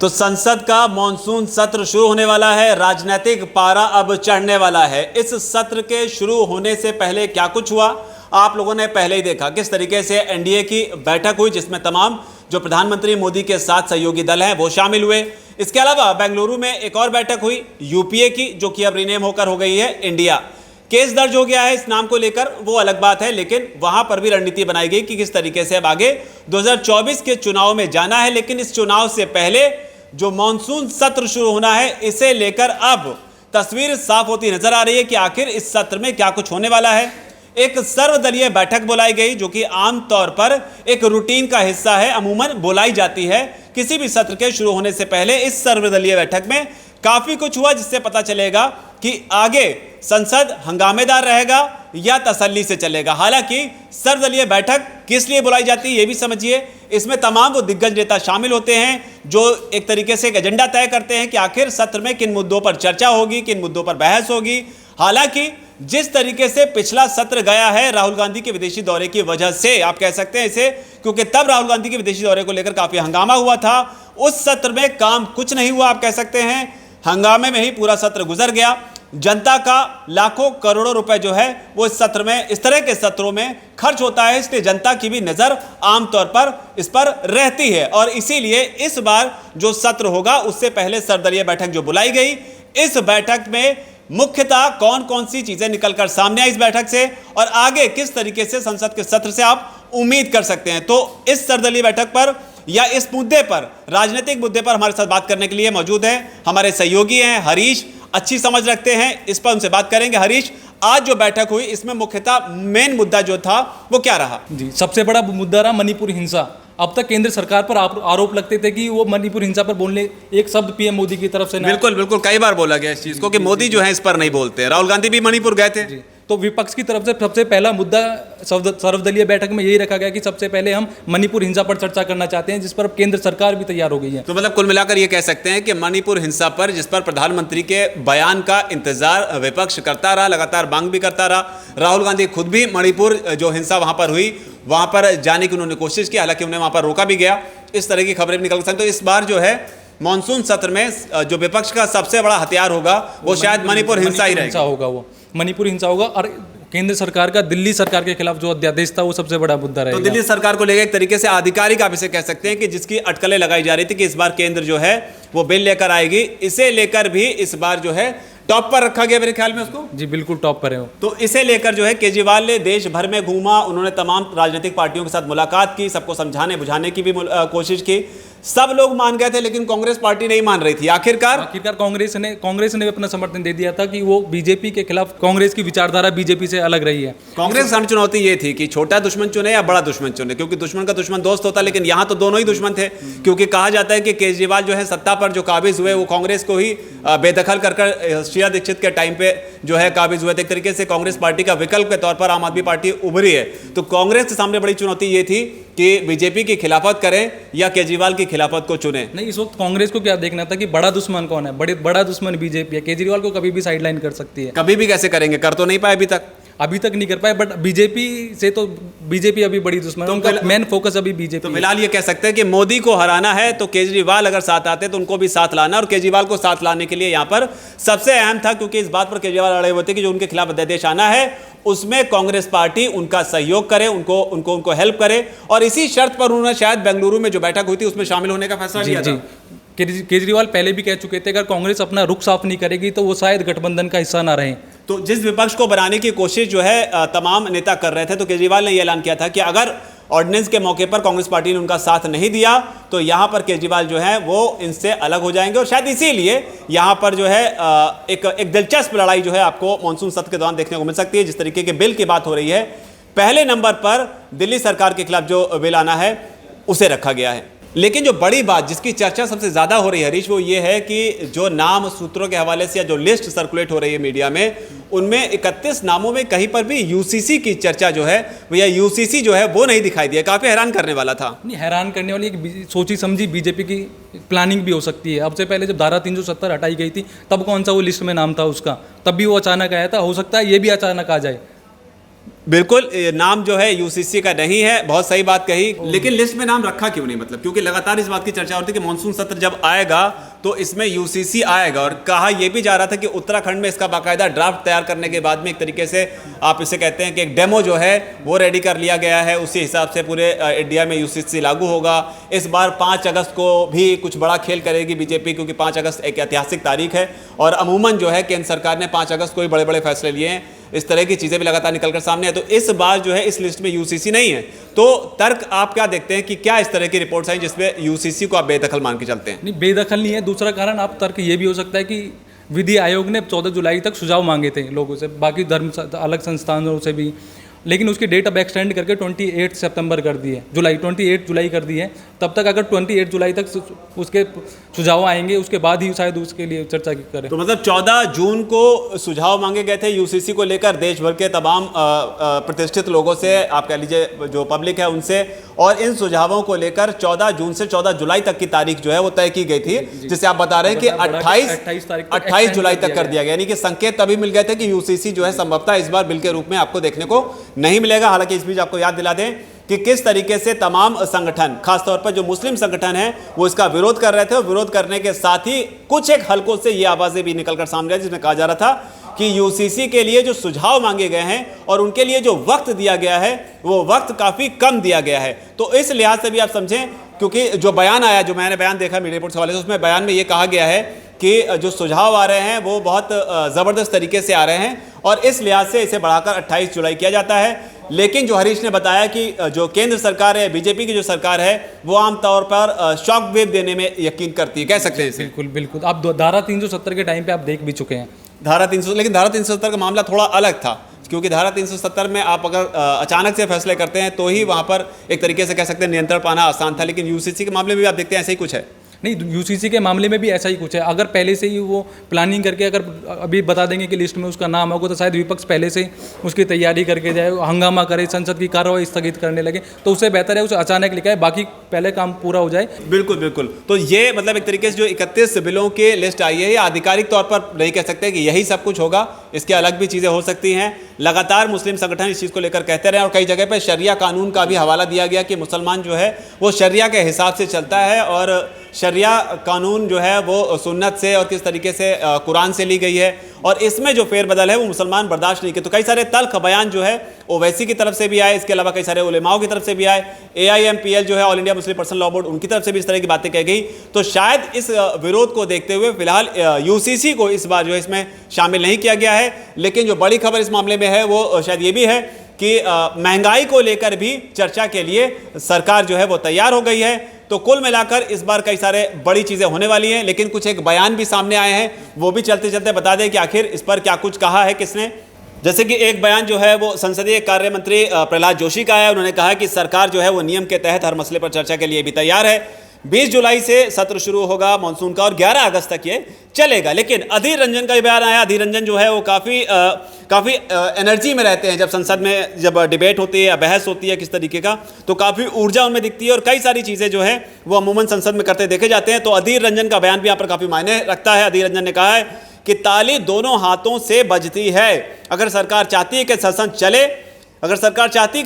तो संसद का मॉनसून सत्र शुरू होने वाला है। राजनीतिक पारा अब चढ़ने वाला है। इस सत्र के शुरू होने से पहले क्या कुछ हुआ आप लोगों ने पहले ही देखा। किस तरीके से एनडीए की बैठक हुई जिसमें तमाम जो प्रधानमंत्री मोदी के साथ सहयोगी दल हैं वो शामिल हुए। इसके अलावा बेंगलुरु में एक और बैठक हुई यूपीए की, जो कि अब रीनेम होकर हो गई है इंडिया। केस दर्ज हो गया है इस नाम को लेकर, वो अलग बात है, लेकिन वहां पर भी रणनीति बनाई गई कि किस तरीके से अब आगे 2024 के चुनाव में जाना है। लेकिन इस चुनाव से पहले जो मॉनसून सत्र शुरू होना है, इसे लेकर अब तस्वीर साफ होती नजर आ रही है कि आखिर इस सत्र में क्या कुछ होने वाला है। एक सर्वदलीय बैठक बुलाई गई, जो कि आमतौर पर एक रूटीन का हिस्सा है, अमूमन बुलाई जाती है किसी भी सत्र के शुरू होने से पहले। इस सर्वदलीय बैठक में काफी कुछ हुआ, जिससे पता चलेगा कि आगे संसद हंगामेदार रहेगा या तसल्ली से चलेगा। हालांकि सर्वदलीय बैठक किस लिए बुलाई जाती है ये भी समझिए। इसमें तमाम वो दिग्गज नेता शामिल होते हैं जो एक तरीके से एक एजेंडा तय करते हैं कि आखिर सत्र में किन मुद्दों पर चर्चा होगी, किन मुद्दों पर बहस होगी। हालांकि जिस तरीके से पिछला सत्र गया है राहुल गांधी के विदेशी दौरे की वजह से, आप कह सकते हैं इसे, क्योंकि तब राहुल गांधी के विदेशी दौरे को लेकर काफी हंगामा हुआ था। उस सत्र में काम कुछ नहीं हुआ, आप कह सकते हैं हंगामे में ही पूरा सत्र गुजर गया। जनता का लाखों करोड़ों रुपए जो है वो इस सत्र में, इस तरह के सत्रों में खर्च होता है, इसलिए जनता की भी नजर आमतौर पर इस पर रहती है। और इसीलिए इस बार जो सत्र होगा उससे पहले सर्वदलीय बैठक जो बुलाई गई, इस बैठक में मुख्यतः कौन कौन सी चीजें निकलकर सामने आई इस बैठक से और आगे किस तरीके से संसद के सत्र से आप उम्मीद कर सकते हैं। तो इस सर्वदलीय बैठक पर या इस मुद्दे पर, राजनीतिक मुद्दे पर हमारे साथ बात करने के लिए मौजूद हैं हमारे सहयोगी हैं हरीश, अच्छी समझ रखते हैं, इस पर उनसे बात करेंगे। हरीश, आज जो बैठक हुई इसमें मुख्यतः मेन मुद्दा जो था वो क्या रहा? जी, सबसे बड़ा मुद्दा रहा मणिपुर हिंसा। अब तक केंद्र सरकार पर आरोप लगते थे कि वो मणिपुर हिंसा पर बोलने एक शब्द पीएम मोदी की तरफ से बिल्कुल कई बार बोला गया इस चीज को कि मोदी जो है इस पर नहीं बोलते। राहुल गांधी भी मणिपुर गए थे। तो विपक्ष की तरफ से सबसे पहला मुद्दा सर्वदलीय बैठक में यही रखा गया कि सबसे पहले हम मणिपुर हिंसा पर चर्चा करना चाहते हैं, जिस पर केंद्र सरकार भी तैयार हो गई है। तो मतलब कुल मिलाकर ये कह सकते हैं कि मणिपुर हिंसा पर, जिस पर प्रधानमंत्री के बयान का इंतजार विपक्ष करता रहा, लगातार मांग भी करता रहा। राहुल गांधी खुद भी मणिपुर जो हिंसा वहां पर हुई वहां पर जाने की उन्होंने कोशिश की, हालांकि उन्हें वहां पर रोका भी गया। इस तरह की खबरें भी निकल सकती। तो इस बार जो है मॉनसून सत्र में जो विपक्ष का सबसे बड़ा हथियार होगा वो शायद मणिपुर हिंसा ही रहेगा। वो मणिपुर हिंसा होगा और केंद्र सरकार का दिल्ली सरकार के खिलाफ जो अध्यादेश था वो सबसे बड़ा मुद्दा रहेगा। तो दिल्ली सरकार को लेकर एक तरीके से आधिकारिक आप इसे कह सकते हैं कि जिसकी अटकलें लगाई जा रही थी कि इस बार केंद्र जो है वो बिल लेकर आएगी, इसे लेकर भी इस बार जो है टॉप पर रखा गया मेरे ख्याल में उसको। जी बिल्कुल टॉप पर है वो। तो इसे लेकर जो है केजरीवाल ने देश भर में घूमा, उन्होंने तमाम राजनीतिक पार्टियों के साथ मुलाकात की, सबको समझाने बुझाने की भी कोशिश की। सब लोग मान गए थे लेकिन कांग्रेस पार्टी नहीं मान रही थी। आखिरकार कांग्रेस ने भी अपना समर्थन दे दिया था कि वो बीजेपी के खिलाफ, कांग्रेस की विचारधारा बीजेपी से अलग रही है। कांग्रेस की सामने चुनौती ये थी कि छोटा दुश्मन चुने या बड़ा दुश्मन चुने, क्योंकि दुश्मन का दुश्मन दोस्त होता, लेकिन यहाँ तो दोनों ही दुश्मन थे। क्योंकि कहा जाता है कि केजरीवाल जो है सत्ता पर जो काबिज हुए वो कांग्रेस को ही बेदखल कर शीला दीक्षित के टाइम पे जो है काबिज हुए थे। एक तरीके से कांग्रेस पार्टी का विकल्प के तौर पर आम आदमी पार्टी उभरी है। तो कांग्रेस के सामने बड़ी चुनौती ये थी कि बीजेपी की खिलाफत करें या केजरीवाल की खिलाफत को चुने। नहीं, इस वक्त कांग्रेस को क्या देखना था कि बड़ा दुश्मन कौन है। बड़ा दुश्मन बीजेपी है। केजरीवाल को कभी भी साइडलाइन कर सकती है। कभी भी कैसे करेंगे? कर तो नहीं पाए अभी तक नहीं कर पाए, बट बीजेपी से तो बीजेपी अभी बड़ी दुश्मन है। उनका मेन फोकस अभी बीजेपी। तो फिलहाल ये कह सकते हैं कि मोदी को हराना है तो केजरीवाल अगर साथ आते तो उनको भी साथ लाना, और केजरीवाल को साथ लाने के लिए यहाँ पर सबसे अहम था, क्योंकि इस बात पर केजरीवाल अड़े हुए थे कि जो उनके खिलाफ अध्यादेश आना है उसमें कांग्रेस पार्टी उनका सहयोग करे, उनको हेल्प करे। और इसी शर्त पर उन्होंने शायद बेंगलुरु में जो बैठक हुई थी उसमें शामिल होने का फैसला लिया था। केजरीवाल पहले भी कह चुके थे अगर कांग्रेस अपना रुख साफ नहीं करेगी तो वो शायद गठबंधन का हिस्सा ना रहे। तो जिस विपक्ष को बनाने की कोशिश जो है तमाम नेता कर रहे थे, तो केजरीवाल ने यह ऐलान किया था कि अगर ऑर्डिनेंस के मौके पर कांग्रेस पार्टी ने उनका साथ नहीं दिया तो यहां पर केजरीवाल जो है वो इनसे अलग हो जाएंगे। और शायद इसीलिए यहां पर जो है एक दिलचस्प लड़ाई जो है आपको मॉनसून सत्र के दौरान देखने को मिल सकती है। जिस तरीके के बिल की बात हो रही है, पहले नंबर पर दिल्ली सरकार के खिलाफ जो बिल आना है उसे रखा गया है। लेकिन जो बड़ी बात जिसकी चर्चा सबसे ज्यादा हो रही है हरीश, वो ये है कि जो नाम सूत्रों के हवाले से या जो लिस्ट सर्कुलेट हो रही है मीडिया में, उनमें 31 नामों में कहीं पर भी यूसीसी की चर्चा जो है या यूसीसी जो है वो नहीं दिखाई दिया। काफी हैरान करने वाला था। नहीं, हैरान करने वाली एक सोची समझी बीजेपी की प्लानिंग भी हो सकती है। अब से पहले जब धारा 370 हटाई गई थी तब कौन सा वो लिस्ट में नाम था उसका, तब भी वो अचानक आया था। हो सकता है ये भी अचानक आ जाए। बिल्कुल, ये नाम जो है यूसीसी का नहीं है, बहुत सही बात कही, लेकिन लिस्ट में नाम रखा क्यों नहीं? मतलब क्योंकि लगातार इस बात की चर्चा होती है कि मानसून सत्र जब आएगा तो इसमें यूसीसी आएगा, और कहा यह भी जा रहा था कि उत्तराखंड में इसका बाकायदा ड्राफ्ट तैयार करने के बाद में एक तरीके से आप इसे कहते हैं कि एक डेमो जो है वो रेडी कर लिया गया है, उसी हिसाब से पूरे इंडिया में यूसीसी लागू होगा। इस बार 5 अगस्त को भी कुछ बड़ा खेल करेगी बीजेपी, क्योंकि 5 अगस्त एक ऐतिहासिक तारीख है और अमूमन जो है केंद्र सरकार ने 5 अगस्त को ही बड़े बड़े फैसले लिए हैं। इस तरह की चीज़ें भी लगातार निकलकर सामने है, तो इस बार जो है इस लिस्ट में यूसीसी नहीं है। तो तर्क आप क्या देखते हैं कि क्या इस तरह की रिपोर्ट्स आई जिसमें यूसीसी को आप बेदखल मान के चलते हैं? नहीं, बेदखल नहीं है। दूसरा कारण आप तर्क ये भी हो सकता है कि विधि आयोग ने 14 जुलाई तक सुझाव मांगे थे लोगों से, बाकी धर्म अलग संस्थानों से भी, लेकिन उसकी डेट अब एक्सटेंड करके 28 सितंबर कर दी है, 28 जुलाई कर दी है। तब तक अगर 28 जुलाई तक उसके सुझाव आएंगे, उसके बाद ही शायद उसके लिए चर्चा करें। तो मतलब 14 जून को सुझाव मांगे गए थे यूसीसी को लेकर देश भर के तमाम प्रतिष्ठित लोगों से, आप कह लीजिए जो पब्लिक है उनसे, और इन सुझावों को लेकर 14 जून से 14 जुलाई तक की तारीख जो है वो तय की गई थी, जिसे आप बता रहे हैं कि 28 जुलाई तक कर दिया गया। यानी कि संकेत तभी मिल गए थे कि यूसीसी जो है संभवतः इस बार बिल के रूप में आपको देखने को नहीं मिलेगा। हालांकि इस बीच आपको याद दिला दें कि किस तरीके से तमाम संगठन, खासतौर पर जो मुस्लिम संगठन हैं, वो इसका विरोध कर रहे थे, और विरोध करने के साथ ही कुछ एक हलकों से ये आवाजें भी निकलकर सामने आई जिसमें कहा जा रहा था कि यूसीसी के लिए जो सुझाव मांगे गए हैं और उनके लिए जो वक्त दिया गया है वो वक्त काफी कम दिया गया है। तो इस लिहाज से भी आप समझें, क्योंकि जो बयान आया, जो मैंने बयान देखा मीडिया रिपोर्ट से हवाले से, उसमें बयान में ये कहा गया है कि जो सुझाव आ रहे हैं वो बहुत ज़बरदस्त तरीके से आ रहे हैं, और इस लिहाज से इसे बढ़ाकर 28 जुलाई किया जाता है। लेकिन जो हरीश ने बताया कि जो केंद्र सरकार है, बीजेपी की जो सरकार है, वो आमतौर पर शॉक वेव देने में यकीन करती है, कह सकते हैं इसे। बिल्कुल बिल्कुल। आप धारा 370 के टाइम पे आप देख भी चुके हैं धारा 300, लेकिन धारा 370 का मामला थोड़ा अलग था, क्योंकि धारा 370 में आप अगर अचानक से फैसले करते हैं तो ही वहाँ पर एक तरीके से कह सकते हैं नियंत्रण पाना आसान था, लेकिन यूसीसी के मामले में भी आप देखते हैं ऐसा ही कुछ है। नहीं, यूसीसी के मामले में भी ऐसा ही कुछ है। अगर पहले से ही वो प्लानिंग करके अगर अभी बता देंगे कि लिस्ट में उसका नाम होगा, तो शायद विपक्ष पहले से उसकी तैयारी करके जाए, हंगामा करे, संसद की कार्रवाई स्थगित करने लगे, तो उससे बेहतर है उसे अचानक लिखा है, बाकी पहले काम पूरा हो जाए। बिल्कुल बिल्कुल। तो ये मतलब एक तरीके से जो 31 बिलों के लिस्ट आई है, ये आधिकारिक तौर पर नहीं कह सकते कि यही सब कुछ होगा, इसके अलग भी चीज़ें हो सकती हैं। लगातार मुस्लिम संगठन इस चीज़ को लेकर कहते रहे, और कई जगह पर शरिया कानून का भी हवाला दिया गया कि मुसलमान जो है वो शरिया के हिसाब से चलता है, और शरिया कानून जो है वो सुन्नत से और किस तरीके से कुरान से ली गई है, और इसमें जो फेरबदल है वो मुसलमान बर्दाश्त नहीं किए। तो कई सारे तल्ख बयान जो है ओवैसी की तरफ से भी आए, इसके अलावा कई सारे उलेमाओं की तरफ से भी आए, AIMPL जो है all India Muslim personal law board, उनकी तरफ से भी इस तरह की बातें कही गई। तो शायद इस विरोध को देखते हुए फिलहाल यूसीसी को इस बार जो है इसमें शामिल नहीं किया गया है। लेकिन जो बड़ी खबर इस मामले में है वो शायद ये भी है कि महंगाई को लेकर भी चर्चा के लिए सरकार जो है वो तैयार हो गई है। तो कुल मिलाकर इस बार कई सारे बड़ी चीजें होने वाली हैं, लेकिन कुछ एक बयान भी सामने आए हैं, वो भी चलते चलते बता दें कि आखिर इस पर क्या कुछ कहा है किसने। जैसे कि एक बयान जो है वो संसदीय कार्य मंत्री प्रहलाद जोशी का है। उन्होंने कहा कि सरकार जो है वो नियम के तहत हर मसले पर चर्चा के लिए भी तैयार है। 20 जुलाई से सत्र शुरू होगा मानसून का, और 11 अगस्त तक ये चलेगा। लेकिन अधीर रंजन का बयान आया। अधीर रंजन जो है वो काफ़ी एनर्जी में रहते हैं, जब संसद में जब डिबेट होती है या बहस होती है किस तरीके का, तो काफ़ी ऊर्जा उनमें दिखती है, और कई सारी चीज़ें जो है वो अमूमन संसद में करते देखे जाते हैं। तो अधीर रंजन का बयान भी यहाँ पर काफ़ी मायने रखता है। अधीर रंजन ने कहा है कि ताली दोनों हाथों से बजती है। अगर सरकार चाहती है कि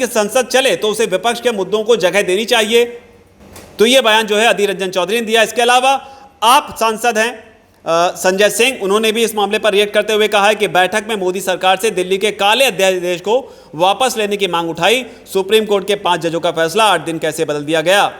संसद चले, तो उसे विपक्ष के मुद्दों को जगह देनी चाहिए। तो ये बयान जो है अधीर रंजन चौधरी ने दिया। इसके अलावा आप सांसद हैं संजय सिंह, उन्होंने भी इस मामले पर रिएक्ट करते हुए कहा है कि बैठक में मोदी सरकार से दिल्ली के काले अध्यादेश को वापस लेने की मांग उठाई। सुप्रीम कोर्ट के 5 जजों का फैसला 8 दिन कैसे बदल दिया गया?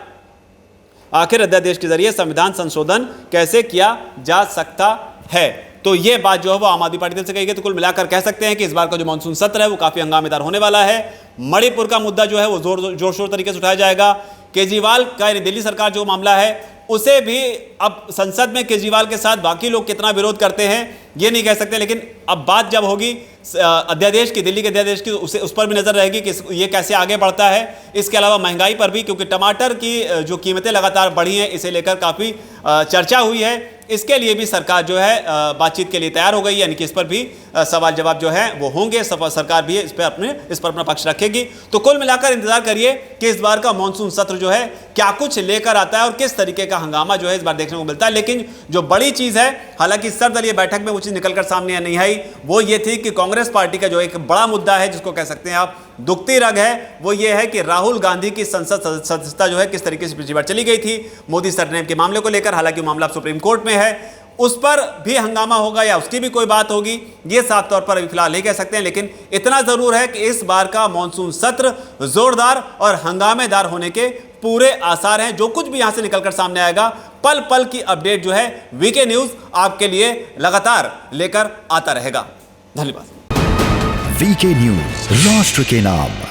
आखिर अध्यादेश के जरिए संविधान संशोधन कैसे किया जा सकता है? तो ये बात जो है वो आम आदमी पार्टी से कही गई। तो कुल मिलाकर कह सकते हैं कि इस बार का जो मानसून सत्र है वो काफी हंगामेदार होने वाला है। मणिपुर का मुद्दा जो है वो जोर शोर तरीके से उठाया जाएगा। केजरीवाल का दिल्ली सरकार जो मामला है उसे भी अब संसद में केजरीवाल के साथ बाकी लोग कितना विरोध करते हैं ये नहीं कह सकते, लेकिन अब बात जब होगी अध्यादेश की, दिल्ली के अध्यादेश की, उस पर भी नजर रहेगी कि ये कैसे आगे बढ़ता है। इसके अलावा महंगाई पर भी, क्योंकि टमाटर की जो कीमतें लगातार बढ़ी हैं, इसे लेकर काफ़ी चर्चा हुई है। इसके लिए भी सरकार जो है बातचीत के लिए तैयार हो गई है, यानी कि इस पर भी सवाल जवाब जो है वो होंगे, सरकार भी इस पर अपना पक्ष रखेगी। तो कुल मिलाकर इंतजार करिए कि इस बार का मॉनसून सत्र जो है क्या कुछ लेकर आता है और किस तरीके का हंगामा जो है इस बार देखने को मिलता है। लेकिन जो बड़ी चीज है, हालांकि सर्वदलीय बैठक में वो चीज निकलकर सामने नहीं आई, वो ये थी कि कांग्रेस पार्टी का जो एक बड़ा मुद्दा है, जिसको कह सकते हैं आप दुखती रग है, वो ये है कि राहुल गांधी की संसद सदस्यता जो है किस तरीके से पिछली बार चली गई थी मोदी सरनेम के मामले को लेकर। हालांकि मामला सुप्रीम कोर्ट में है, उस पर भी हंगामा होगा या उसकी भी कोई बात होगी, ये साफ तौर पर अभी फिलहाल नहीं कह सकते हैं। लेकिन इतना जरूर है कि इस बार का मॉनसून सत्र जोरदार और हंगामेदार होने के पूरे आसार हैं। जो कुछ भी यहां से निकलकर सामने आएगा, पल पल की अपडेट जो है वीके न्यूज आपके लिए लगातार लेकर आता रहेगा। धन्यवाद। वीके न्यूज, राष्ट्र के नाम।